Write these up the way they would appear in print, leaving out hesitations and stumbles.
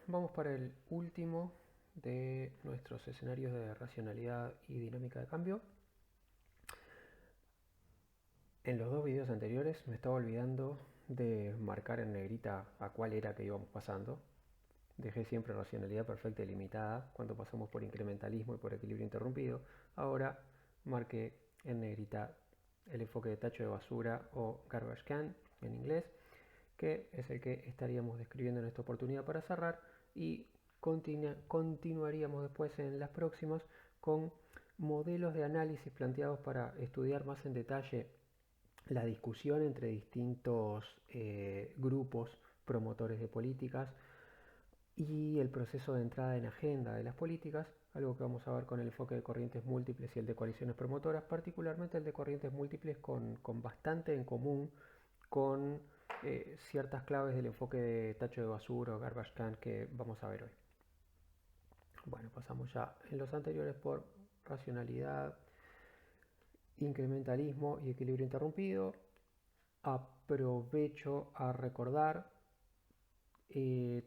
vamos para el último de nuestros escenarios de racionalidad y dinámica de cambio. En los dos videos anteriores me estaba olvidando de marcar en negrita a cuál era que íbamos pasando. Dejé siempre racionalidad perfecta y limitada cuando pasamos por incrementalismo y por equilibrio interrumpido. Ahora marqué en negrita el enfoque de tacho de basura o garbage can en inglés, que es el que estaríamos describiendo en esta oportunidad para cerrar, y continuaríamos después en las próximas con modelos de análisis planteados para estudiar más en detalle la discusión entre distintos grupos promotores de políticas y el proceso de entrada en agenda de las políticas, algo que vamos a ver con el enfoque de corrientes múltiples y el de coaliciones promotoras, particularmente el de corrientes múltiples con bastante en común con ciertas claves del enfoque de tacho de basura o garbage can que vamos a ver hoy. Bueno, pasamos ya en los anteriores por racionalidad, incrementalismo y equilibrio interrumpido. Aprovecho a recordar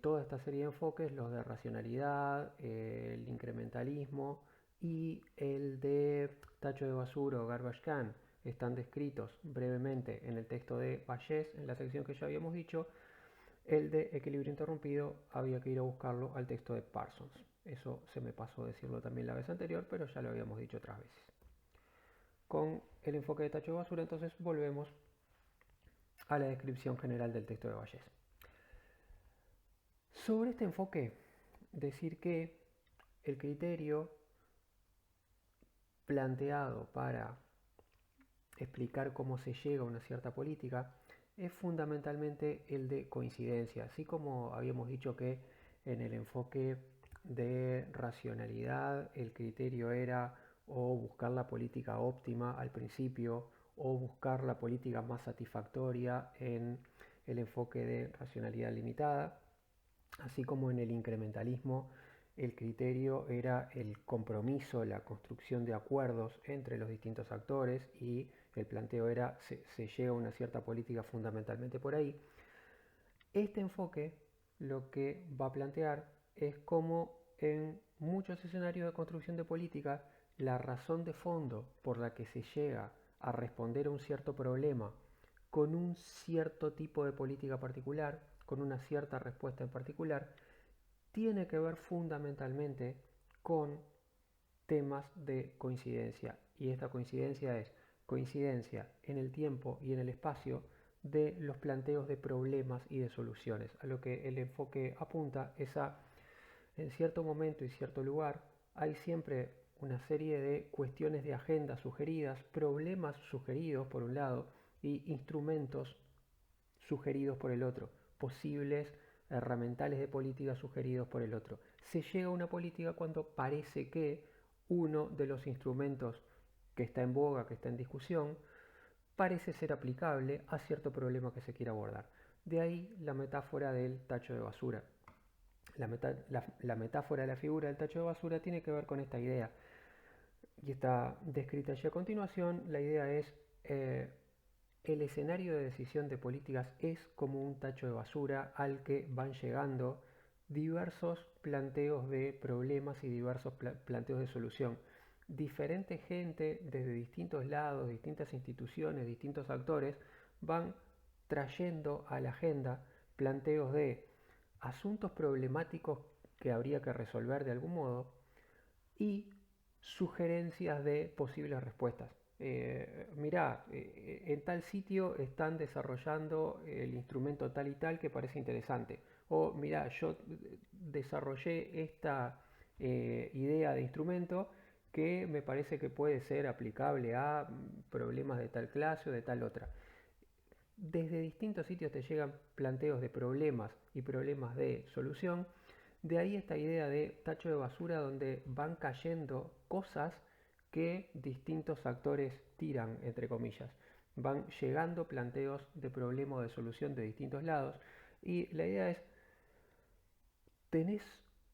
toda esta serie de enfoques, los de racionalidad, el incrementalismo y el de tacho de basura o garbage can, están descritos brevemente en el texto de Bayes, en la sección que ya habíamos dicho. El de equilibrio interrumpido había que ir a buscarlo al texto de Parsons. Eso se me pasó decirlo también la vez anterior, pero ya lo habíamos dicho otras veces. Con el enfoque de tacho de basura, entonces volvemos a la descripción general del texto de Bayes. Sobre este enfoque, decir que el criterio planteado para explicar cómo se llega a una cierta política es fundamentalmente el de coincidencia, así como habíamos dicho que en el enfoque de racionalidad el criterio era o buscar la política óptima al principio o buscar la política más satisfactoria en el enfoque de racionalidad limitada, así como en el incrementalismo el criterio era el compromiso, la construcción de acuerdos entre los distintos actores, y el planteo era se llega a una cierta política fundamentalmente por ahí. Este enfoque lo que va a plantear es cómo en muchos escenarios de construcción de política la razón de fondo por la que se llega a responder a un cierto problema con un cierto tipo de política particular, con una cierta respuesta en particular, tiene que ver fundamentalmente con temas de coincidencia. Y esta coincidencia es coincidencia en el tiempo y en el espacio de los planteos de problemas y de soluciones. A lo que el enfoque apunta es a, en cierto momento y cierto lugar, hay siempre una serie de cuestiones de agenda sugeridas, problemas sugeridos por un lado y instrumentos sugeridos por el otro, posibles herramientales de política sugeridos por el otro. Se llega a una política cuando parece que uno de los instrumentos que está en boga, que está en discusión, parece ser aplicable a cierto problema que se quiere abordar. De ahí la metáfora del tacho de basura. La metáfora de la figura del tacho de basura tiene que ver con esta idea y está descrita allí a continuación. La idea es el escenario de decisión de políticas es como un tacho de basura al que van llegando diversos planteos de problemas y diversos planteos de solución. Diferente gente desde distintos lados, distintas instituciones, distintos actores van trayendo a la agenda planteos de asuntos problemáticos que habría que resolver de algún modo y sugerencias de posibles respuestas. Mirá, en tal sitio están desarrollando el instrumento tal y tal que parece interesante. O mirá, yo desarrollé esta idea de instrumento que me parece que puede ser aplicable a problemas de tal clase o de tal otra. Desde distintos sitios te llegan planteos de problemas y problemas de solución. De ahí esta idea de tacho de basura donde van cayendo cosas que distintos actores tiran, entre comillas. Van llegando planteos de problema o de solución de distintos lados. Y la idea es, tenés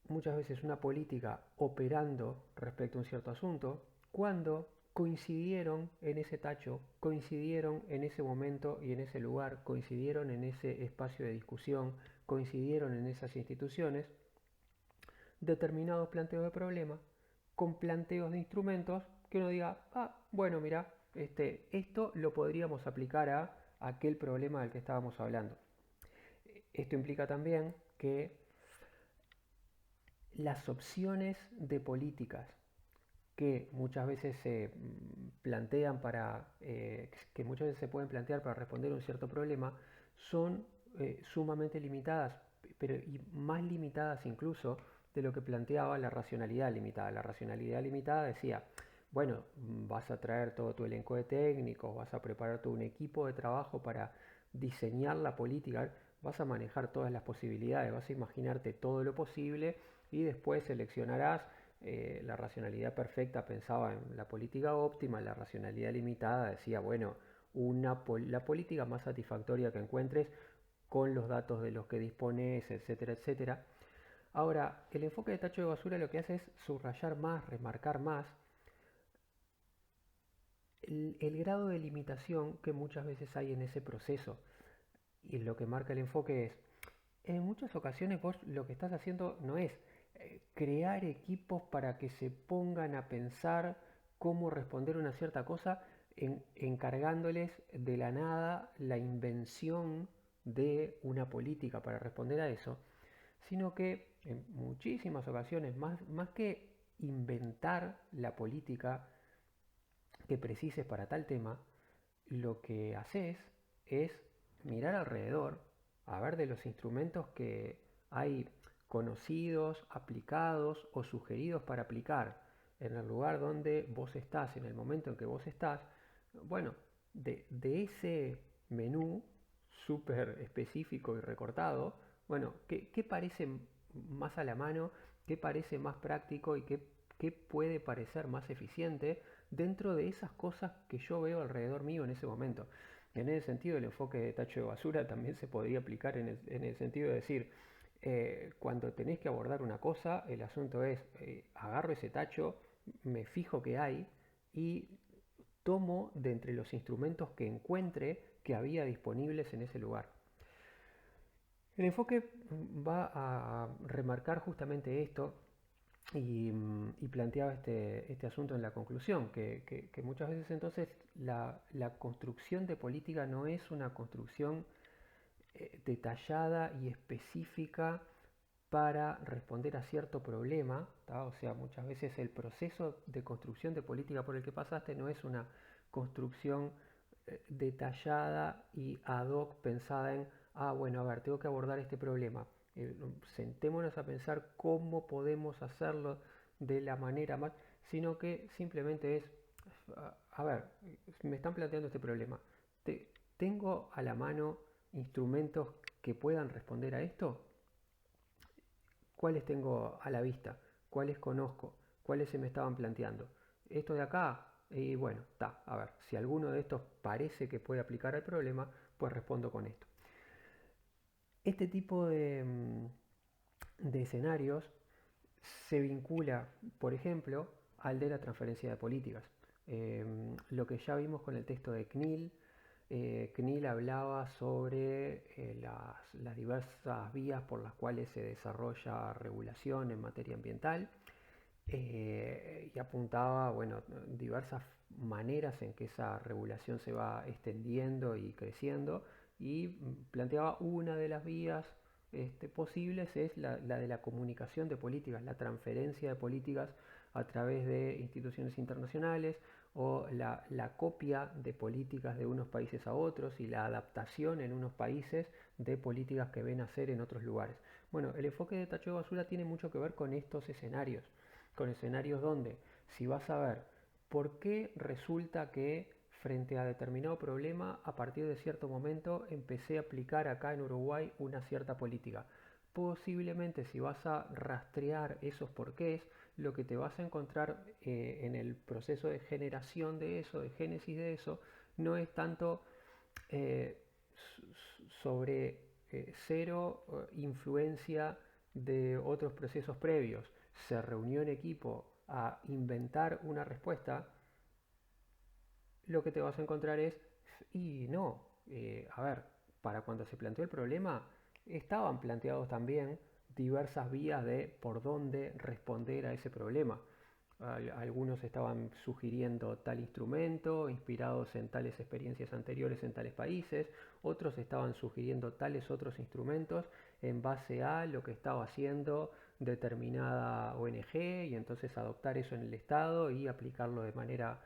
muchas veces una política operando respecto a un cierto asunto cuando coincidieron en ese tacho, coincidieron en ese momento y en ese lugar, coincidieron en ese espacio de discusión, coincidieron en esas instituciones determinados planteos de problema con planteos de instrumentos que uno diga, bueno, mira, esto lo podríamos aplicar a aquel problema del que estábamos hablando. Esto implica también que las opciones de políticas que muchas veces se plantean que muchas veces se pueden plantear para responder a un cierto problema, son sumamente limitadas, pero y más limitadas incluso de lo que planteaba la racionalidad limitada. La racionalidad limitada decía, bueno, vas a traer todo tu elenco de técnicos, vas a preparar todo un equipo de trabajo para diseñar la política, vas a manejar todas las posibilidades, vas a imaginarte todo lo posible y después seleccionarás. La racionalidad perfecta pensaba en la política óptima, la racionalidad limitada decía, bueno, la política más satisfactoria que encuentres con los datos de los que dispones, etcétera, etcétera. Ahora, el enfoque de tacho de basura lo que hace es subrayar más, remarcar más el grado de limitación que muchas veces hay en ese proceso. Y lo que marca el enfoque es, en muchas ocasiones vos lo que estás haciendo no es crear equipos para que se pongan a pensar cómo responder a una cierta cosa, encargándoles de la nada la invención de una política para responder a eso, sino que en muchísimas ocasiones, más que inventar la política que precises para tal tema, lo que haces es mirar alrededor, a ver de los instrumentos que hay conocidos, aplicados o sugeridos para aplicar en el lugar donde vos estás, en el momento en que vos estás, bueno, de ese menú súper específico y recortado, bueno, ¿qué parece más a la mano? ¿Qué parece más práctico y qué puede parecer más eficiente dentro de esas cosas que yo veo alrededor mío en ese momento? En ese sentido, el enfoque de tacho de basura también se podría aplicar en el sentido de decir, cuando tenés que abordar una cosa, el asunto es, agarro ese tacho, me fijo que hay y tomo de entre los instrumentos que encuentre que había disponibles en ese lugar. El enfoque va a remarcar justamente esto y planteaba este asunto en la conclusión, que muchas veces entonces la construcción de política no es una construcción detallada y específica para responder a cierto problema, ¿tá? O sea, muchas veces el proceso de construcción de política por el que pasaste no es una construcción detallada y ad hoc pensada en, bueno, a ver, tengo que abordar este problema. Sentémonos a pensar cómo podemos hacerlo de la manera más, sino que simplemente es, a ver, me están planteando este problema. ¿Tengo a la mano instrumentos que puedan responder a esto? ¿Cuáles tengo a la vista? ¿Cuáles conozco? ¿Cuáles se me estaban planteando? Esto de acá, y bueno, está, a ver, si alguno de estos parece que puede aplicar al problema, pues respondo con esto. Este tipo de escenarios se vincula, por ejemplo, al de la transferencia de políticas. Lo que ya vimos con el texto de CNIL, CNIL hablaba sobre las diversas vías por las cuales se desarrolla regulación en materia ambiental y apuntaba, bueno, diversas maneras en que esa regulación se va extendiendo y creciendo y planteaba una de las vías posibles es la de la comunicación de políticas, la transferencia de políticas a través de instituciones internacionales o la copia de políticas de unos países a otros y la adaptación en unos países de políticas que ven hacer en otros lugares. Bueno, el enfoque de tacho de basura tiene mucho que ver con estos escenarios, con escenarios donde si vas a ver por qué resulta que frente a determinado problema, a partir de cierto momento empecé a aplicar acá en Uruguay una cierta política. Posiblemente si vas a rastrear esos porqués, lo que te vas a encontrar en el proceso de generación de eso, de génesis de eso, no es tanto eh, sobre cero influencia de otros procesos previos. Se reunió en equipo a inventar una respuesta, lo que te vas a encontrar es, y no, a ver, para cuando se planteó el problema, estaban planteados también diversas vías de por dónde responder a ese problema. Algunos estaban sugiriendo tal instrumento, inspirados en tales experiencias anteriores en tales países, otros estaban sugiriendo tales otros instrumentos en base a lo que estaba haciendo determinada ONG y entonces adoptar eso en el Estado y aplicarlo de manera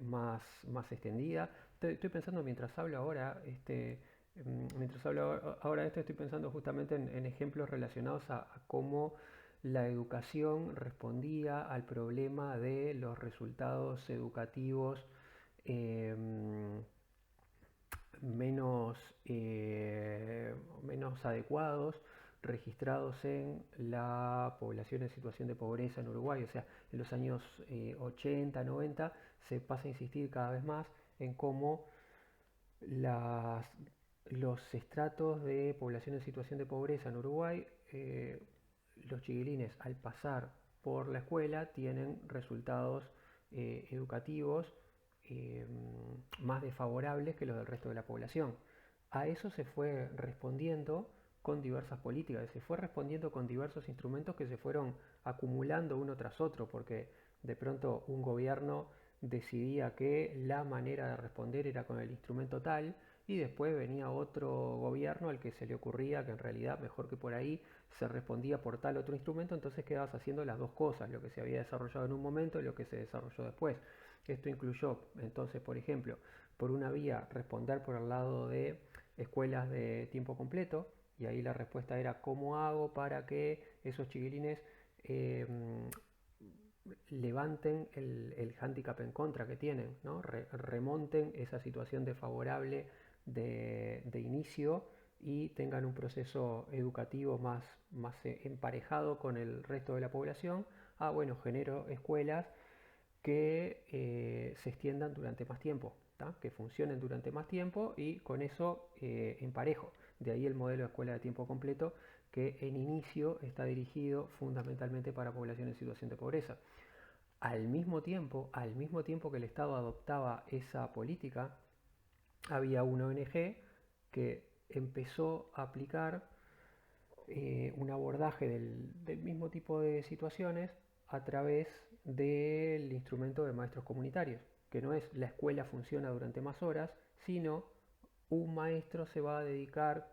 más extendida. Estoy pensando mientras hablo ahora, esto, estoy pensando justamente en ejemplos relacionados a cómo la educación respondía al problema de los resultados educativos eh, menos, menos adecuados registrados en la población en situación de pobreza en Uruguay. O sea, en los años 80, 90 se pasa a insistir cada vez más en cómo las, los estratos de población en situación de pobreza en Uruguay, los chiquilines al pasar por la escuela tienen resultados educativos eh, más desfavorables que los del resto de la población. A eso se fue respondiendo con diversas políticas, se fue respondiendo con diversos instrumentos que se fueron acumulando uno tras otro, porque de pronto un gobierno decidía que la manera de responder era con el instrumento tal y después venía otro gobierno al que se le ocurría que en realidad mejor que por ahí se respondía por tal otro instrumento, entonces quedabas haciendo las dos cosas, lo que se había desarrollado en un momento y lo que se desarrolló después. Esto incluyó entonces, por ejemplo, por una vía responder por el lado de escuelas de tiempo completo, y ahí la respuesta era cómo hago para que esos chiquilines eh, levanten el hándicap en contra que tienen, ¿no? Remonten esa situación desfavorable de inicio y tengan un proceso educativo más emparejado con el resto de la población. Bueno, genero escuelas que se extiendan durante más tiempo, ¿tá? Que funcionen durante más tiempo y con eso emparejo. De ahí el modelo de escuela de tiempo completo que en inicio está dirigido fundamentalmente para población en situación de pobreza. Al mismo tiempo que el Estado adoptaba esa política, había una ONG que empezó a aplicar un abordaje del mismo tipo de situaciones a través del instrumento de maestros comunitarios, que no es la escuela funciona durante más horas, sino un maestro se va a dedicar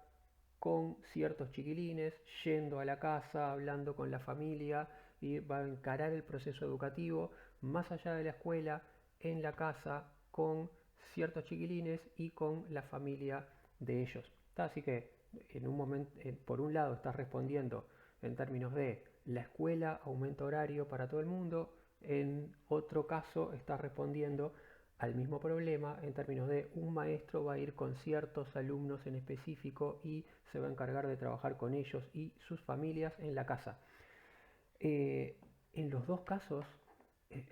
con ciertos chiquilines, yendo a la casa, hablando con la familia y va a encarar el proceso educativo más allá de la escuela, en la casa, con ciertos chiquilines y con la familia de ellos. Así que en un momento, por un lado estás respondiendo en términos de la escuela, aumento horario para todo el mundo, en otro caso estás respondiendo al mismo problema en términos de un maestro va a ir con ciertos alumnos en específico y se va a encargar de trabajar con ellos y sus familias en la casa. En los dos casos,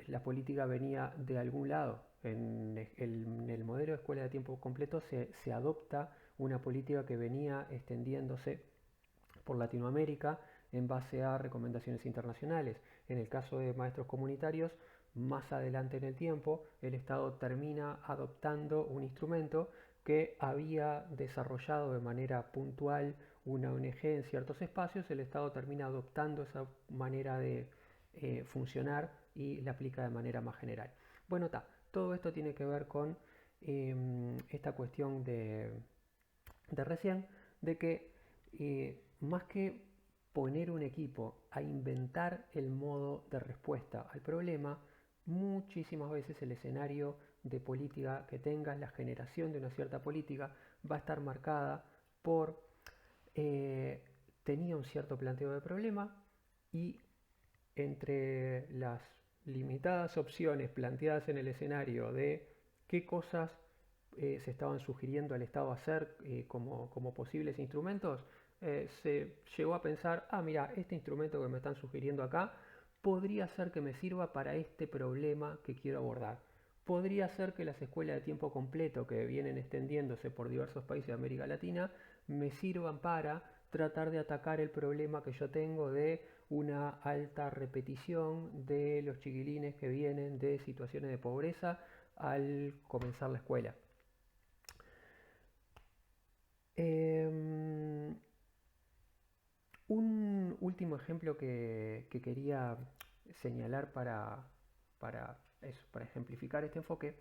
la política venía de algún lado. En el modelo de escuela de tiempo completo se adopta una política que venía extendiéndose por Latinoamérica en base a recomendaciones internacionales. En el caso de maestros comunitarios, más adelante en el tiempo, el Estado termina adoptando un instrumento que había desarrollado de manera puntual una ONG en ciertos espacios, el Estado termina adoptando esa manera de funcionar y la aplica de manera más general. Bueno, todo esto tiene que ver con esta cuestión de recién, de que más que poner un equipo a inventar el modo de respuesta al problema, muchísimas veces el escenario de política que tengas, la generación de una cierta política, va a estar marcada por eh, tenía un cierto planteo de problema y entre las limitadas opciones planteadas en el escenario de qué cosas se estaban sugiriendo al Estado hacer como posibles instrumentos, se llegó a pensar, mira, este instrumento que me están sugiriendo acá podría ser que me sirva para este problema que quiero abordar. Podría ser que las escuelas de tiempo completo que vienen extendiéndose por diversos países de América Latina me sirvan para tratar de atacar el problema que yo tengo de una alta repetición de los chiquilines que vienen de situaciones de pobreza al comenzar la escuela. Un último ejemplo que quería señalar para ejemplificar este enfoque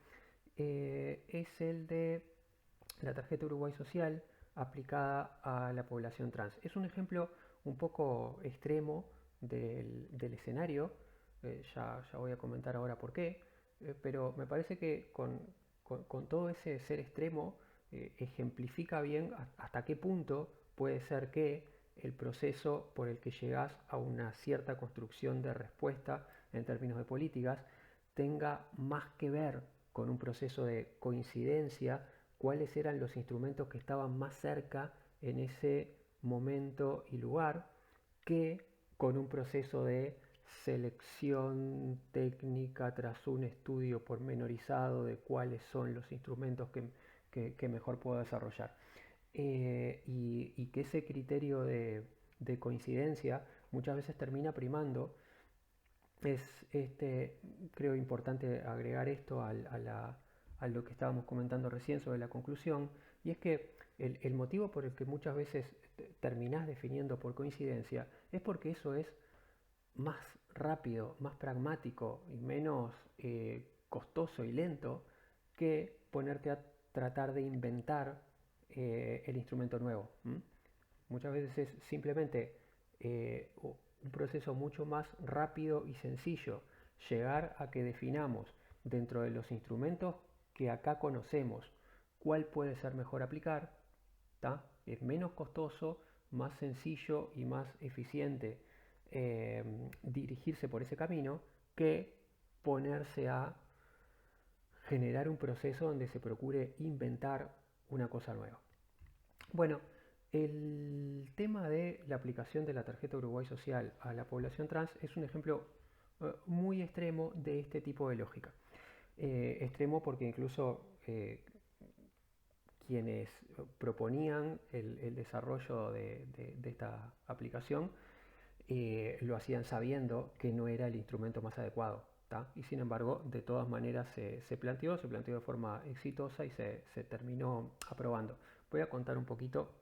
es el de la tarjeta Uruguay Social aplicada a la población trans. Es un ejemplo un poco extremo del escenario, ya voy a comentar ahora por qué, pero me parece que con todo ese ser extremo ejemplifica bien hasta qué punto puede ser que el proceso por el que llegas a una cierta construcción de respuesta en términos de políticas tenga más que ver con un proceso de coincidencia, cuáles eran los instrumentos que estaban más cerca en ese momento y lugar, que con un proceso de selección técnica tras un estudio pormenorizado de cuáles son los instrumentos que mejor puedo desarrollar. Y que ese criterio de coincidencia muchas veces termina primando. Es, creo importante agregar esto a lo que estábamos comentando recién sobre la conclusión, y es que el motivo por el que muchas veces terminás definiendo por coincidencia es porque eso es más rápido, más pragmático y menos costoso y lento que ponerte a tratar de inventar el instrumento nuevo. Muchas veces es simplemente un proceso mucho más rápido y sencillo llegar a que definamos dentro de los instrumentos que acá conocemos cuál puede ser mejor aplicar. ¿tá? Es menos costoso, más sencillo y más eficiente dirigirse por ese camino que ponerse a generar un proceso donde se procure inventar una cosa nueva. Bueno, el tema de la aplicación de la tarjeta Uruguay Social a la población trans es un ejemplo muy extremo de este tipo de lógica. Extremo porque incluso quienes proponían el desarrollo de esta aplicación lo hacían sabiendo que no era el instrumento más adecuado. ¿tá? Y sin embargo, de todas maneras se planteó de forma exitosa y se terminó aprobando. Voy a contar un poquito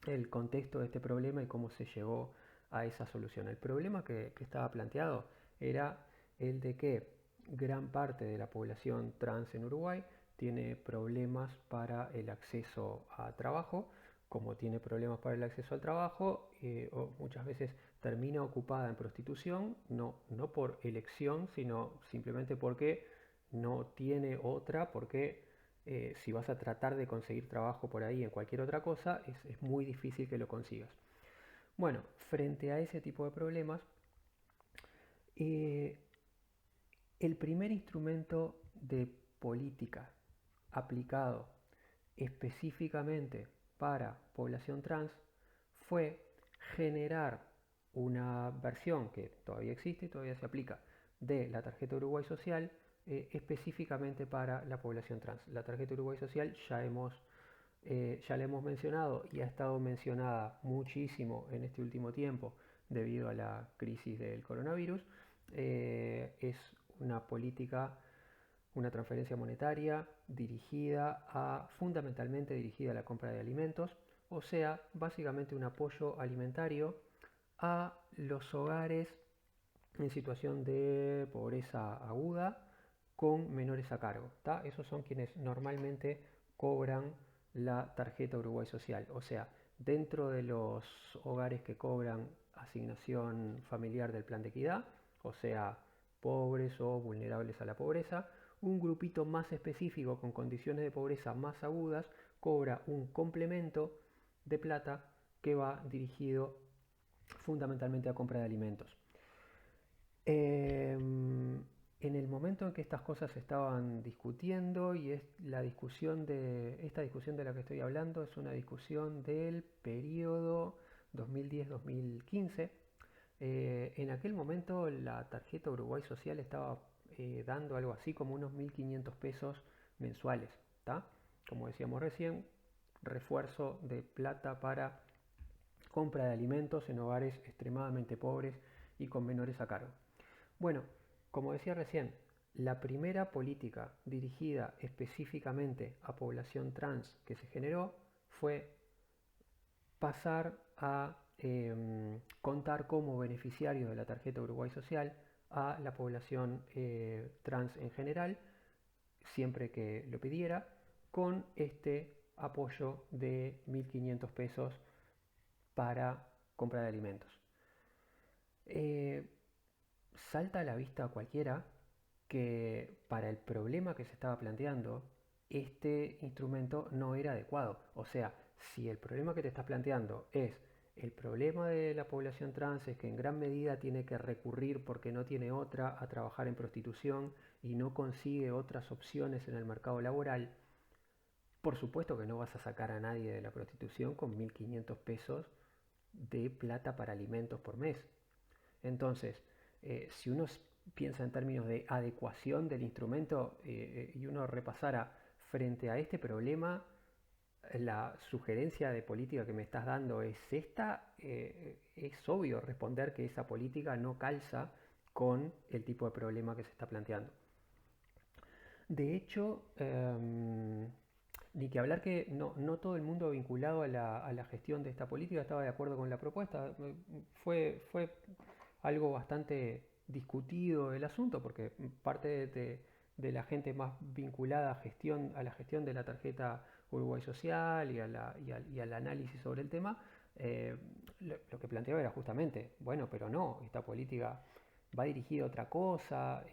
el contexto de este problema y cómo se llegó a esa solución. El problema que estaba planteado era el de que gran parte de la población trans en Uruguay tiene problemas para el acceso a trabajo. Como tiene problemas para el acceso al trabajo, o muchas veces termina ocupada en prostitución, no por elección, sino simplemente porque no tiene otra, porque si vas a tratar de conseguir trabajo por ahí en cualquier otra cosa, es muy difícil que lo consigas. Bueno, frente a ese tipo de problemas, eh, el primer instrumento de política aplicado específicamente para población trans fue generar una versión que todavía existe y todavía se aplica de la tarjeta Uruguay Social específicamente para la población trans. La tarjeta Uruguay Social ya la hemos mencionado y ha estado mencionada muchísimo en este último tiempo debido a la crisis del coronavirus. Es una política, una transferencia monetaria fundamentalmente dirigida a la compra de alimentos, o sea, básicamente un apoyo alimentario a los hogares en situación de pobreza aguda con menores a cargo. ¿tá? Esos son quienes normalmente cobran la tarjeta Uruguay Social. O sea, dentro de los hogares que cobran asignación familiar del plan de equidad, o sea, pobres o vulnerables a la pobreza, un grupito más específico con condiciones de pobreza más agudas cobra un complemento de plata que va dirigido fundamentalmente a compra de alimentos. En el momento en que estas cosas se estaban discutiendo, y es esta discusión de la que estoy hablando es una discusión del periodo 2010-2015, en aquel momento la tarjeta Uruguay Social estaba dando algo así como unos 1.500 pesos mensuales, ¿tá? Como decíamos recién, refuerzo de plata para compra de alimentos en hogares extremadamente pobres y con menores a cargo. Bueno, como decía recién, la primera política dirigida específicamente a población trans que se generó fue pasar a contar como beneficiarios de la tarjeta Uruguay Social a la población trans en general, siempre que lo pidiera, con este apoyo de 1.500 pesos para compra de alimentos. Eh, Salta a la vista a cualquiera que para el problema que se estaba planteando, este instrumento no era adecuado. O sea, si el problema que te estás planteando es el problema de la población trans, es que en gran medida tiene que recurrir porque no tiene otra a trabajar en prostitución y no consigue otras opciones en el mercado laboral, por supuesto que no vas a sacar a nadie de la prostitución con 1.500 pesos de plata para alimentos por mes. Entonces, si uno piensa en términos de adecuación del instrumento y uno repasara frente a este problema, la sugerencia de política que me estás dando es esta, es obvio responder que esa política no calza con el tipo de problema que se está planteando. De hecho, ni que hablar que no todo el mundo vinculado a la gestión de esta política estaba de acuerdo con la propuesta. Fue algo bastante discutido el asunto, porque parte de la gente más vinculada a la gestión de la tarjeta Uruguay Social y al análisis sobre el tema, lo que planteaba era justamente, bueno, pero no, esta política va dirigida a otra cosa.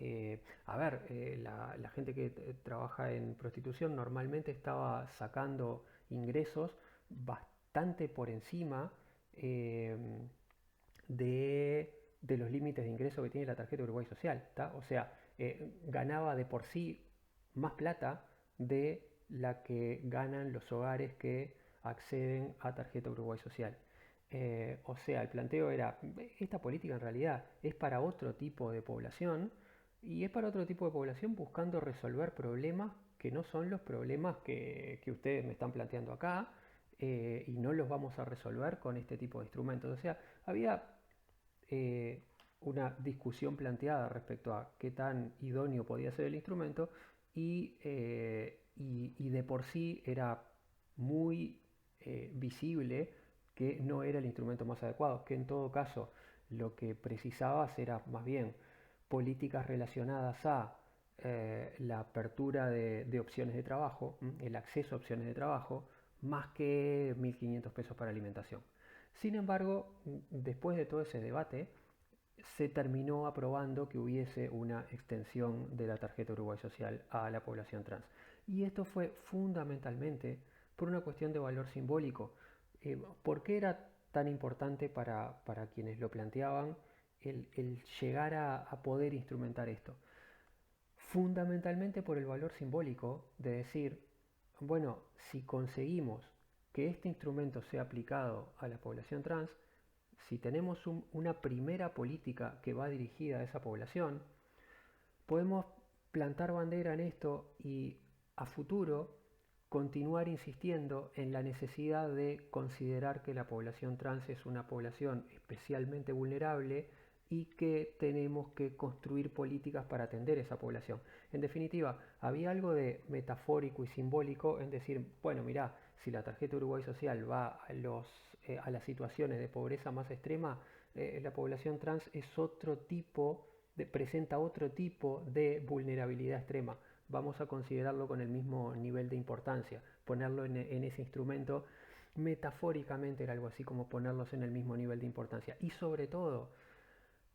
A ver, la gente que trabaja en prostitución normalmente estaba sacando ingresos bastante por encima eh, de los límites de ingreso que tiene la tarjeta Uruguay Social, ¿tá? O sea, ganaba de por sí más plata de la que ganan los hogares que acceden a tarjeta Uruguay Social. O sea, el planteo era, esta política en realidad es para otro tipo de población y es para otro tipo de población buscando resolver problemas que no son los problemas que ustedes me están planteando acá, y no los vamos a resolver con este tipo de instrumentos. O sea, había eh, una discusión planteada respecto a qué tan idóneo podía ser el instrumento y de por sí era muy visible que no era el instrumento más adecuado, que en todo caso lo que precisabas era más bien políticas relacionadas a la apertura de opciones de trabajo, el acceso a opciones de trabajo, más que 1.500 pesos para alimentación. Sin embargo, después de todo ese debate, se terminó aprobando que hubiese una extensión de la tarjeta Uruguay Social a la población trans. Y esto fue fundamentalmente por una cuestión de valor simbólico. ¿Por qué era tan importante para quienes lo planteaban el llegar a poder instrumentar esto? Fundamentalmente por el valor simbólico de decir, bueno, si conseguimos que este instrumento sea aplicado a la población trans, si tenemos una primera política que va dirigida a esa población, podemos plantar bandera en esto y a futuro continuar insistiendo en la necesidad de considerar que la población trans es una población especialmente vulnerable y que tenemos que construir políticas para atender esa población. En definitiva, había algo de metafórico y simbólico en decir, bueno, mirá, si la tarjeta Uruguay Social va a las situaciones de pobreza más extrema, la población trans es otro tipo presenta otro tipo de vulnerabilidad extrema. Vamos a considerarlo con el mismo nivel de importancia, ponerlo en ese instrumento. Metafóricamente era algo así como ponerlos en el mismo nivel de importancia. Y sobre todo,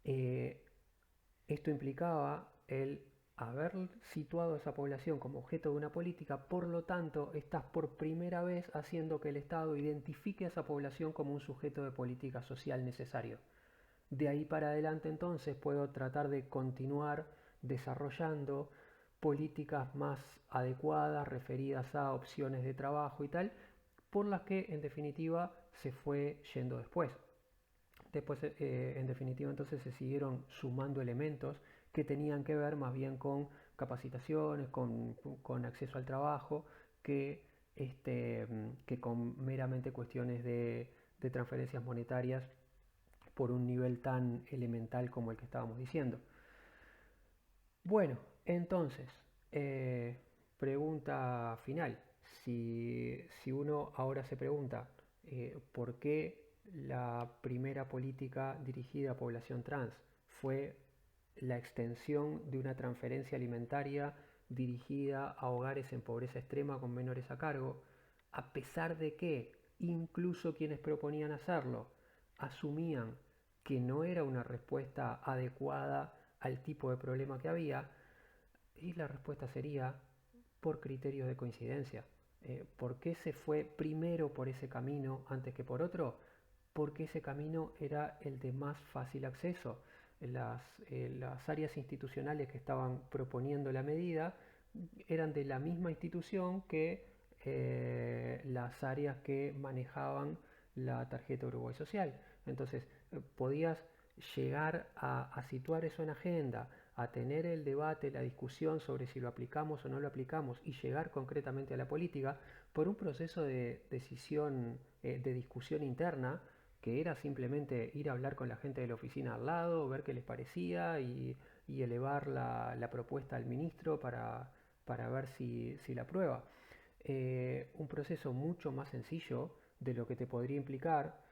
eh, esto implicaba el haber situado a esa población como objeto de una política, por lo tanto, estás por primera vez haciendo que el Estado identifique a esa población como un sujeto de política social necesario. De ahí para adelante entonces puedo tratar de continuar desarrollando políticas más adecuadas referidas a opciones de trabajo y tal, por las que en definitiva se fue yendo después. Después, en definitiva, entonces se siguieron sumando elementos que tenían que ver más bien con capacitaciones, con acceso al trabajo, que con meramente cuestiones de transferencias monetarias por un nivel tan elemental como el que estábamos diciendo. Bueno, entonces, pregunta final. Si uno ahora se pregunta por qué la primera política dirigida a población trans, fue la extensión de una transferencia alimentaria dirigida a hogares en pobreza extrema con menores a cargo, a pesar de que incluso quienes proponían hacerlo asumían que no era una respuesta adecuada al tipo de problema que había, y la respuesta sería por criterios de coincidencia. ¿Por qué se fue primero por ese camino antes que por otro? Porque ese camino era el de más fácil acceso. Las áreas institucionales que estaban proponiendo la medida eran de la misma institución que las áreas que manejaban la tarjeta Uruguay Social. Entonces, podías llegar a situar eso en agenda, a tener el debate, la discusión sobre si lo aplicamos o no lo aplicamos y llegar concretamente a la política por un proceso de decisión, de discusión interna, que era simplemente ir a hablar con la gente de la oficina al lado, ver qué les parecía y elevar la propuesta al ministro para ver si la aprueba. Un proceso mucho más sencillo de lo que te podría implicar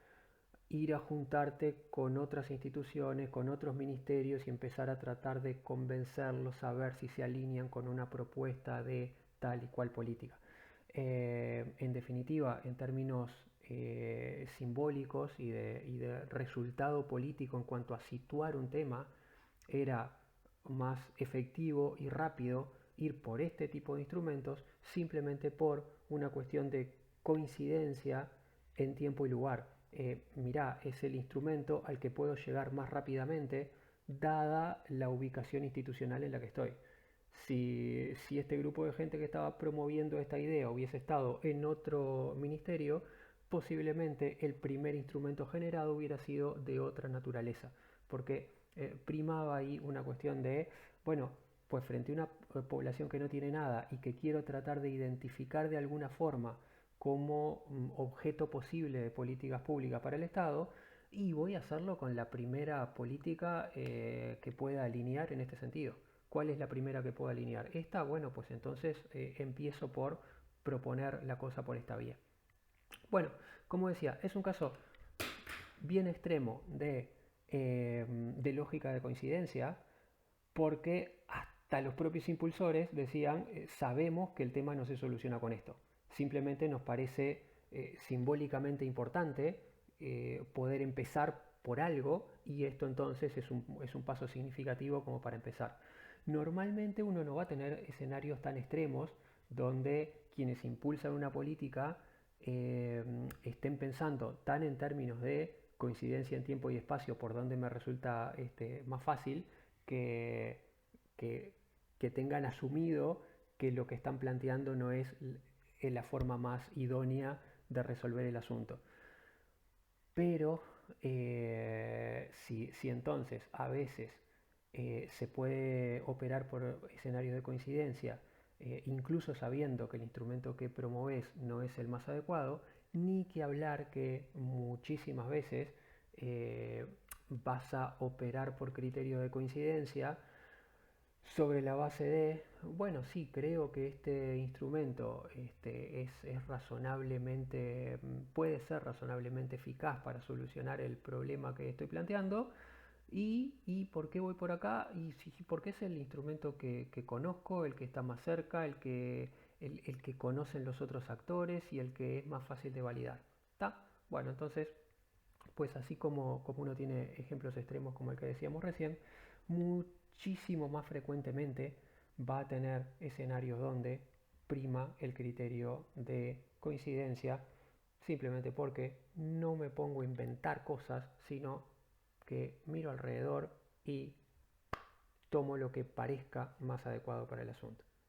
ir a juntarte con otras instituciones, con otros ministerios y empezar a tratar de convencerlos a ver si se alinean con una propuesta de tal y cual política. En definitiva, en términos simbólicos y de resultado político en cuanto a situar un tema, era más efectivo y rápido ir por este tipo de instrumentos simplemente por una cuestión de coincidencia en tiempo y lugar. Mirá, es el instrumento al que puedo llegar más rápidamente dada la ubicación institucional en la que estoy. Si este grupo de gente que estaba promoviendo esta idea hubiese estado en otro ministerio, posiblemente el primer instrumento generado hubiera sido de otra naturaleza, porque primaba ahí una cuestión de, bueno, pues frente a una población que no tiene nada y que quiero tratar de identificar de alguna forma como objeto posible de políticas públicas para el Estado, y voy a hacerlo con la primera política que pueda alinear en este sentido. ¿Cuál es la primera que pueda alinear? Esta, bueno, pues entonces empiezo por proponer la cosa por esta vía. Bueno, como decía, es un caso bien extremo de lógica de coincidencia, porque hasta los propios impulsores decían, sabemos que el tema no se soluciona con esto. Simplemente nos parece simbólicamente importante poder empezar por algo y esto entonces es un paso significativo como para empezar. Normalmente uno no va a tener escenarios tan extremos donde quienes impulsan una política estén pensando tan en términos de coincidencia en tiempo y espacio por donde me resulta más fácil que, que, que tengan asumido que lo que están planteando no es la forma más idónea de resolver el asunto. Pero si entonces a veces se puede operar por escenarios de coincidencia, incluso sabiendo que el instrumento que promoves no es el más adecuado, ni que hablar que muchísimas veces vas a operar por criterio de coincidencia sobre la base de, bueno, sí, creo que este instrumento es razonablemente, puede ser razonablemente eficaz para solucionar el problema que estoy planteando. Y por qué voy por acá? Porque es el instrumento que conozco, el que está más cerca, el que conocen los otros actores y el que es más fácil de validar. ¿Está? Bueno, entonces, pues así como uno tiene ejemplos extremos como el que decíamos recién, muchísimo más frecuentemente va a tener escenarios donde prima el criterio de coincidencia, simplemente porque no me pongo a inventar cosas, sino que miro alrededor y tomo lo que parezca más adecuado para el asunto.